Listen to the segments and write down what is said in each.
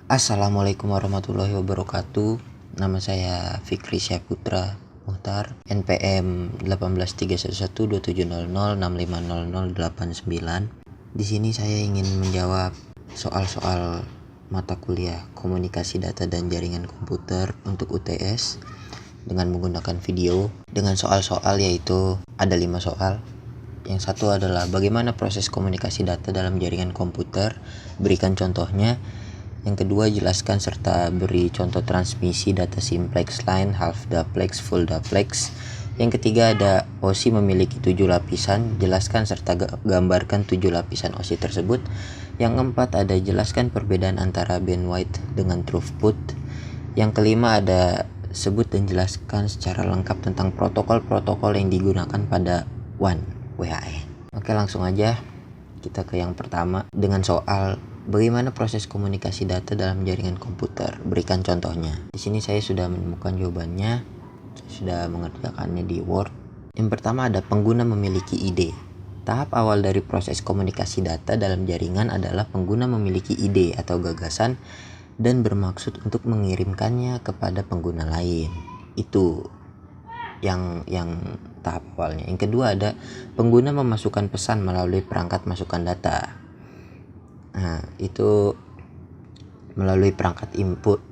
Assalamualaikum warahmatullahi wabarakatuh. Nama saya Fikri Syahputra Muhtar, NPM 183112700650089. Di sini saya ingin menjawab soal-soal mata kuliah Komunikasi Data dan Jaringan Komputer untuk UTS dengan menggunakan video dengan soal-soal, yaitu ada 5 soal. Yang satu adalah bagaimana proses komunikasi data dalam jaringan komputer, berikan contohnya. Yang kedua, jelaskan serta beri contoh transmisi data simplex line, half duplex, full duplex. Yang ketiga ada OSI memiliki 7 lapisan, jelaskan serta gambarkan 7 lapisan OSI tersebut. Yang keempat ada jelaskan perbedaan antara bandwidth dengan throughput. Yang kelima ada sebut dan jelaskan secara lengkap tentang protokol-protokol yang digunakan pada WAN. Oke, langsung aja kita ke yang pertama dengan soal bagaimana proses komunikasi data dalam jaringan komputer. Berikan contohnya. Di sini saya sudah menemukan jawabannya, sudah mengerjakannya di Word. Yang pertama ada pengguna memiliki ide. Tahap awal dari proses komunikasi data dalam jaringan adalah pengguna memiliki ide atau gagasan dan bermaksud untuk mengirimkannya kepada pengguna lain. Itu yang tahap awalnya. Yang kedua ada pengguna memasukkan pesan melalui perangkat masukan data. Nah, itu melalui perangkat input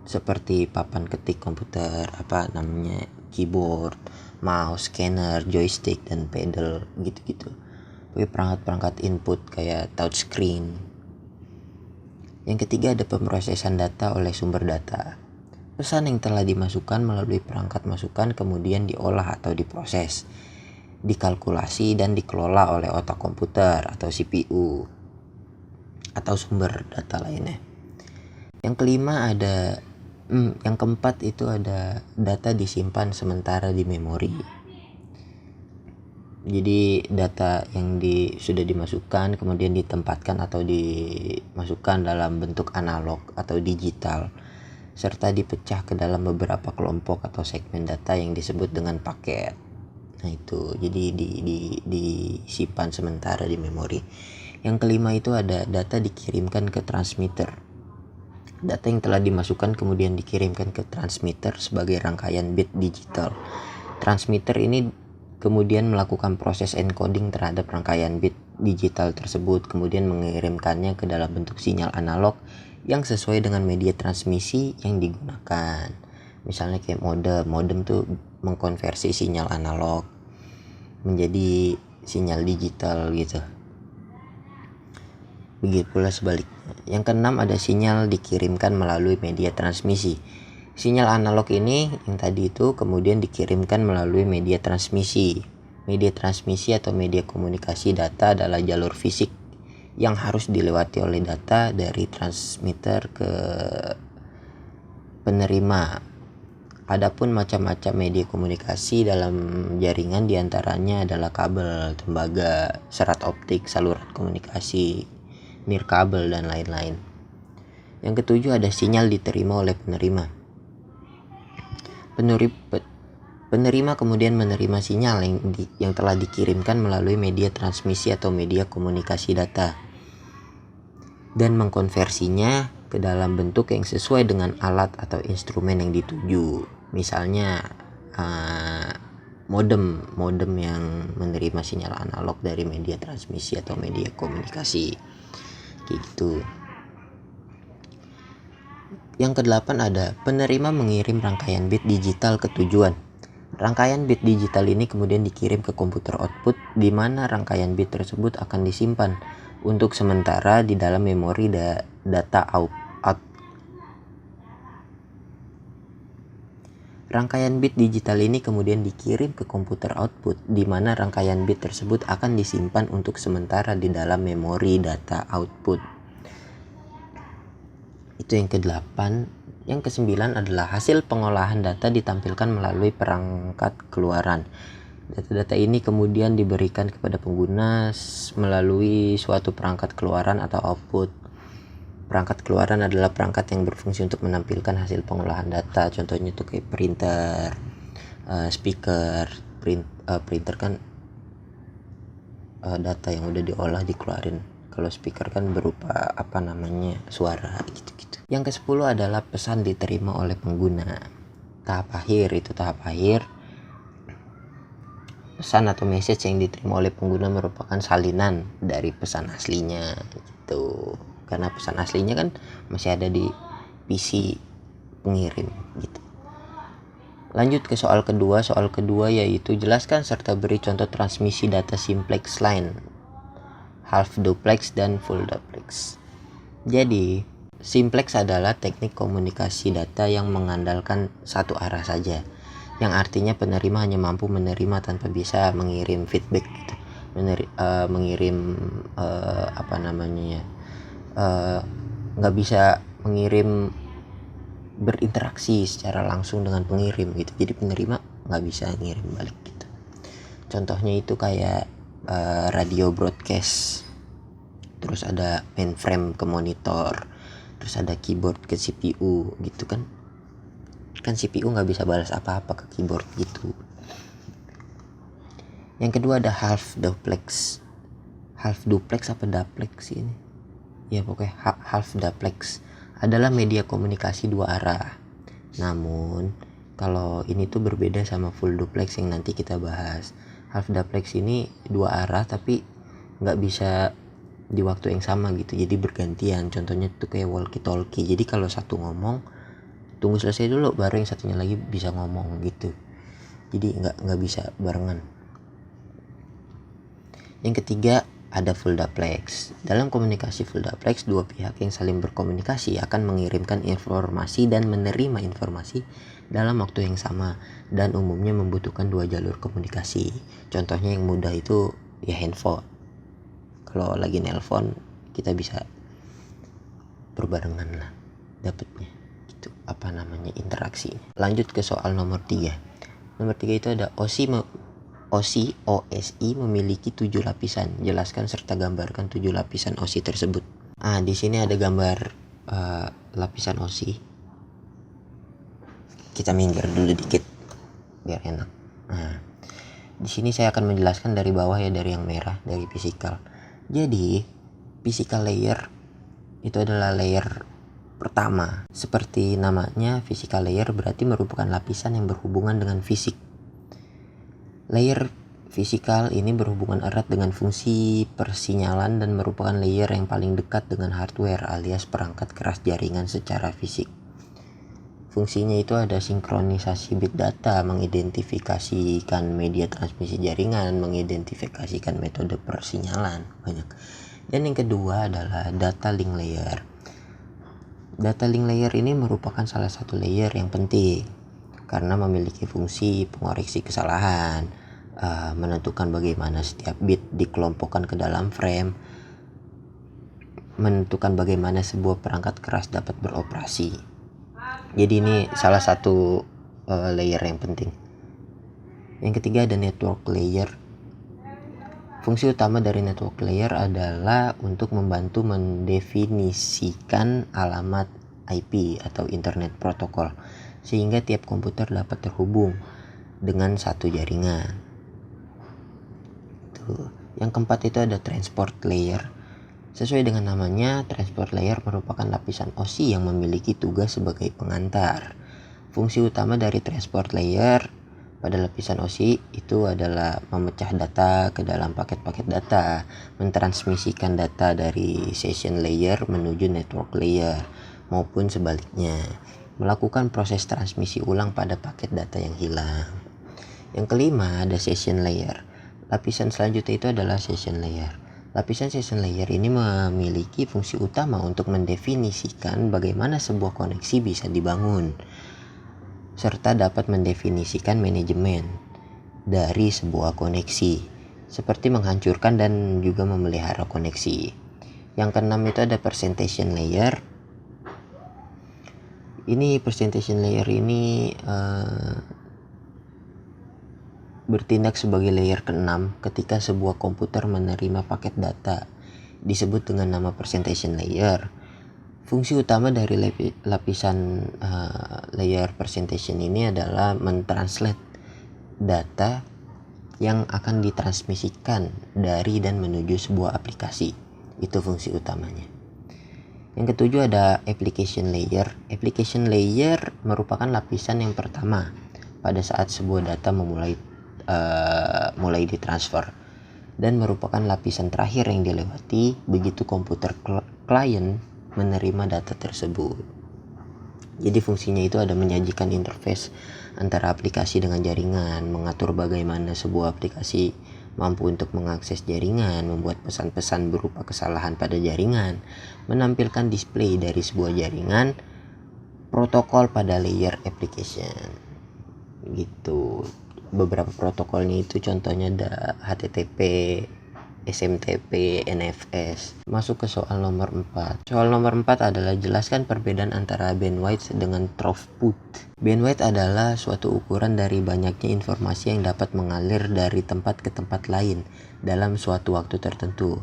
seperti papan ketik komputer, keyboard, mouse, scanner, joystick, dan pedal gitu-gitu. Tapi perangkat-perangkat input kayak touchscreen. Yang ketiga ada pemrosesan data oleh sumber data. Pesan yang telah dimasukkan melalui perangkat masukan kemudian diolah atau diproses, dikalkulasi dan dikelola oleh otak komputer atau CPU atau sumber data lainnya. Yang kelima ada yang keempat itu ada data disimpan sementara di memori. Jadi data yang sudah dimasukkan kemudian ditempatkan atau dimasukkan dalam bentuk analog atau digital, serta dipecah ke dalam beberapa kelompok atau segmen data yang disebut dengan paket. Nah, itu jadi disimpan sementara di memori. Yang kelima itu ada data dikirimkan ke transmitter. Data yang telah dimasukkan kemudian dikirimkan ke transmitter sebagai rangkaian bit digital. Transmitter ini kemudian melakukan proses encoding terhadap rangkaian bit digital tersebut, kemudian mengirimkannya ke dalam bentuk sinyal analog yang sesuai dengan media transmisi yang digunakan. Misalnya kayak modem tuh mengkonversi sinyal analog menjadi sinyal digital gitu. Begitu pula sebaliknya. Yang keenam ada sinyal dikirimkan melalui media transmisi. Sinyal analog ini yang tadi itu kemudian dikirimkan melalui media transmisi. Media transmisi atau media komunikasi data adalah jalur fisik yang harus dilewati oleh data dari transmitter ke penerima. Adapun macam-macam media komunikasi dalam jaringan diantaranya adalah kabel, tembaga, serat optik, saluran komunikasi, nirkabel, dan lain-lain. Yang ketujuh ada sinyal diterima oleh penerima. Penerima kemudian menerima sinyal yang telah dikirimkan melalui media transmisi atau media komunikasi data dan mengkonversinya ke dalam bentuk yang sesuai dengan alat atau instrumen yang dituju. Misalnya modem yang menerima sinyal analog dari media transmisi atau media komunikasi gitu. Yang kedelapan ada penerima mengirim rangkaian bit digital ke tujuan. Rangkaian bit digital ini kemudian dikirim ke komputer output, di mana rangkaian bit tersebut akan disimpan untuk sementara di dalam memori data out. Rangkaian bit digital ini kemudian dikirim ke komputer output, di mana rangkaian bit tersebut akan disimpan untuk sementara di dalam memori data output. Itu yang ke-8. Yang ke-9 adalah hasil pengolahan data ditampilkan melalui perangkat keluaran. Data-data ini kemudian diberikan kepada pengguna melalui suatu perangkat keluaran atau output. Perangkat keluaran adalah perangkat yang berfungsi untuk menampilkan hasil pengolahan data. Contohnya itu kayak printer, speaker. Printer kan data yang udah diolah dikeluarin. Kalau speaker kan berupa suara gitu-gitu. Yang ke-10 adalah pesan diterima oleh pengguna. Tahap akhir, pesan atau message yang diterima oleh pengguna merupakan salinan dari pesan aslinya gitu. Karena pesan aslinya kan masih ada di PC pengirim gitu. Lanjut ke soal kedua yaitu jelaskan serta beri contoh transmisi data simplex line, half duplex dan full duplex. Jadi simplex adalah teknik komunikasi data yang mengandalkan satu arah saja, yang artinya penerima hanya mampu menerima tanpa bisa mengirim feedback gitu. Nggak bisa mengirim berinteraksi secara langsung dengan pengirim gitu. Jadi penerima nggak bisa ngirim balik gitu. Contohnya itu kayak radio broadcast, terus ada mainframe ke monitor, terus ada keyboard ke CPU gitu kan CPU nggak bisa balas apa-apa ke keyboard gitu. Yang kedua ada half duplex apa duplex sih ini ya, pokoknya half duplex adalah media komunikasi dua arah. Namun kalau ini tuh berbeda sama full duplex yang nanti kita bahas. Half duplex ini dua arah tapi nggak bisa di waktu yang sama gitu, jadi bergantian. Contohnya tuh kayak walkie talkie, jadi kalau satu ngomong tunggu selesai dulu baru yang satunya lagi bisa ngomong gitu, jadi nggak bisa barengan. Yang ketiga ada full duplex. Dalam komunikasi full duplex, dua pihak yang saling berkomunikasi akan mengirimkan informasi dan menerima informasi dalam waktu yang sama dan umumnya membutuhkan dua jalur komunikasi. Contohnya yang mudah itu ya handphone. Kalau lagi nelpon kita bisa berbarengan lah dapatnya gitu, interaksi. Lanjut ke soal nomor 3 itu ada OSI memiliki 7 lapisan. Jelaskan serta gambarkan 7 lapisan OSI tersebut. Di sini ada gambar lapisan OSI. Kita minggir dulu dikit biar enak. Di sini saya akan menjelaskan dari bawah ya, dari yang merah, dari physical. Jadi physical layer itu adalah layer pertama. Seperti namanya, physical layer berarti merupakan lapisan yang berhubungan dengan fisik. Layer fisikal ini berhubungan erat dengan fungsi persinyalan dan merupakan layer yang paling dekat dengan hardware alias perangkat keras jaringan secara fisik. Fungsinya itu ada sinkronisasi bit data, mengidentifikasikan media transmisi jaringan, mengidentifikasikan metode persinyalan, banyak. Dan yang kedua adalah data link layer. Data link layer ini merupakan salah satu layer yang penting karena memiliki fungsi pengoreksi kesalahan, menentukan bagaimana setiap bit dikelompokkan ke dalam frame, menentukan bagaimana sebuah perangkat keras dapat beroperasi. Jadi ini salah satu layer yang penting. Yang ketiga ada network layer. Fungsi utama dari network layer adalah untuk membantu mendefinisikan alamat IP atau internet protokol sehingga tiap komputer dapat terhubung dengan satu jaringan. Yang keempat itu ada transport layer. Sesuai dengan namanya, transport layer merupakan lapisan OSI yang memiliki tugas sebagai pengantar. Fungsi utama dari transport layer pada lapisan OSI itu adalah memecah data ke dalam paket-paket data, mentransmisikan data dari session layer menuju network layer, maupun sebaliknya, melakukan proses transmisi ulang pada paket data yang hilang. Yang kelima ada session layer. Lapisan selanjutnya itu adalah session layer. Lapisan session layer ini memiliki fungsi utama untuk mendefinisikan bagaimana sebuah koneksi bisa dibangun, serta dapat mendefinisikan manajemen dari sebuah koneksi, seperti menghancurkan dan juga memelihara koneksi. Yang keenam itu ada presentation layer. Presentation layer ini bertindak sebagai layer ke-6 ketika sebuah komputer menerima paket data, disebut dengan nama presentation layer. Fungsi utama dari lapisan layer presentation ini adalah mentranslate data yang akan ditransmisikan dari dan menuju sebuah aplikasi. Itu fungsi utamanya. Yang ketujuh ada application layer. Application layer merupakan lapisan yang pertama pada saat sebuah data mulai ditransfer dan merupakan lapisan terakhir yang dilewati begitu komputer klien menerima data tersebut. Jadi fungsinya itu ada menyajikan interface antara aplikasi dengan jaringan, mengatur bagaimana sebuah aplikasi mampu untuk mengakses jaringan, membuat pesan-pesan berupa kesalahan pada jaringan, menampilkan display dari sebuah jaringan, protokol pada layer application. Gitu. Beberapa protokolnya itu contohnya ada HTTP, SMTP, NFS. Masuk ke soal nomor 4. Soal nomor 4 adalah jelaskan perbedaan antara bandwidth dengan throughput. Bandwidth adalah suatu ukuran dari banyaknya informasi yang dapat mengalir dari tempat ke tempat lain dalam suatu waktu tertentu.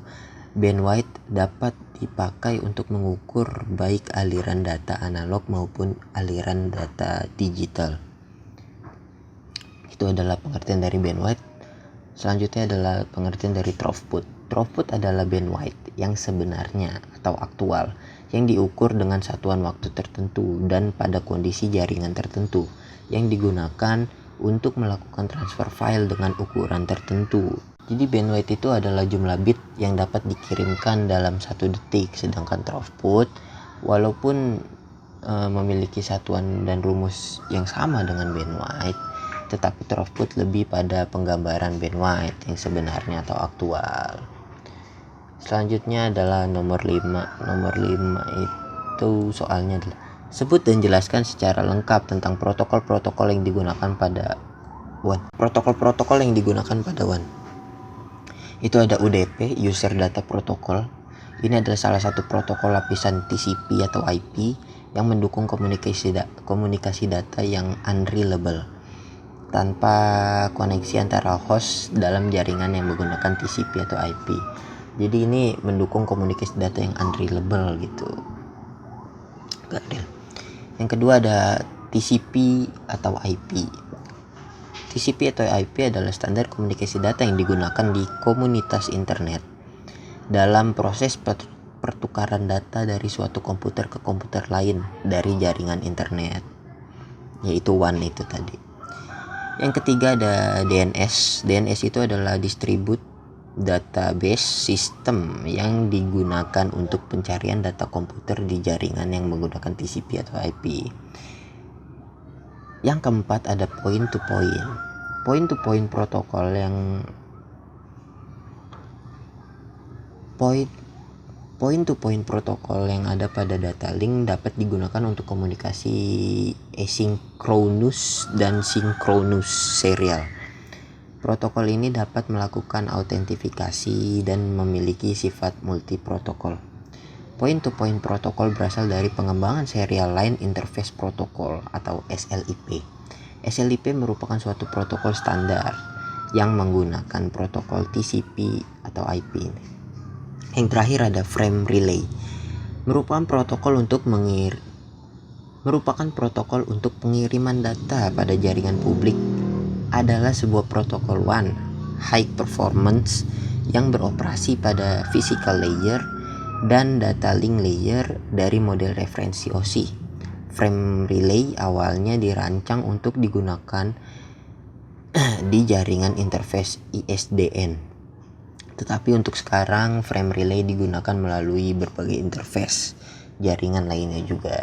Bandwidth dapat dipakai untuk mengukur baik aliran data analog maupun aliran data digital. Itu adalah pengertian dari bandwidth. Selanjutnya adalah pengertian dari throughput. Throughput adalah bandwidth yang sebenarnya atau aktual yang diukur dengan satuan waktu tertentu dan pada kondisi jaringan tertentu yang digunakan untuk melakukan transfer file dengan ukuran tertentu. Jadi bandwidth itu adalah jumlah bit yang dapat dikirimkan dalam 1 detik, sedangkan throughput walaupun memiliki satuan dan rumus yang sama dengan bandwidth, tetapi throughput lebih pada penggambaran bandwidth yang sebenarnya atau aktual. Selanjutnya adalah nomor 5. Nomor 5 itu soalnya adalah sebut dan jelaskan secara lengkap tentang protokol-protokol yang digunakan pada WAN. Protokol-protokol yang digunakan pada WAN. Itu ada UDP, User Data Protocol. Ini adalah salah satu protokol lapisan TCP atau IP yang mendukung komunikasi data yang unreliable tanpa koneksi antara host dalam jaringan yang menggunakan TCP atau IP. Jadi ini mendukung komunikasi data yang unreliable gitu. Gak real. Yang kedua ada TCP atau IP. TCP atau IP adalah standar komunikasi data yang digunakan di komunitas internet dalam proses pertukaran data dari suatu komputer ke komputer lain dari jaringan internet, yaitu WAN itu tadi. Yang ketiga ada DNS. DNS itu adalah Distributed Database System yang digunakan untuk pencarian data komputer di jaringan yang menggunakan TCP atau IP. Yang keempat ada point-to-point. Point-to-point protokol yang Point-to-point protokol yang ada pada data link dapat digunakan untuk komunikasi asynchronous dan synchronous serial. Protokol ini dapat melakukan autentifikasi dan memiliki sifat multi-protokol. Point-to-point protokol berasal dari pengembangan Serial Line Interface Protocol atau SLIP. SLIP merupakan suatu protokol standar yang menggunakan protokol TCP atau IP. Yang terakhir ada frame relay. Merupakan protokol untuk pengiriman data pada jaringan publik. Adalah sebuah protokol WAN high performance yang beroperasi pada physical layer dan data link layer dari model referensi OSI. Frame relay awalnya dirancang untuk digunakan di jaringan interface ISDN. Tetapi untuk sekarang frame relay digunakan melalui berbagai interface jaringan lainnya juga.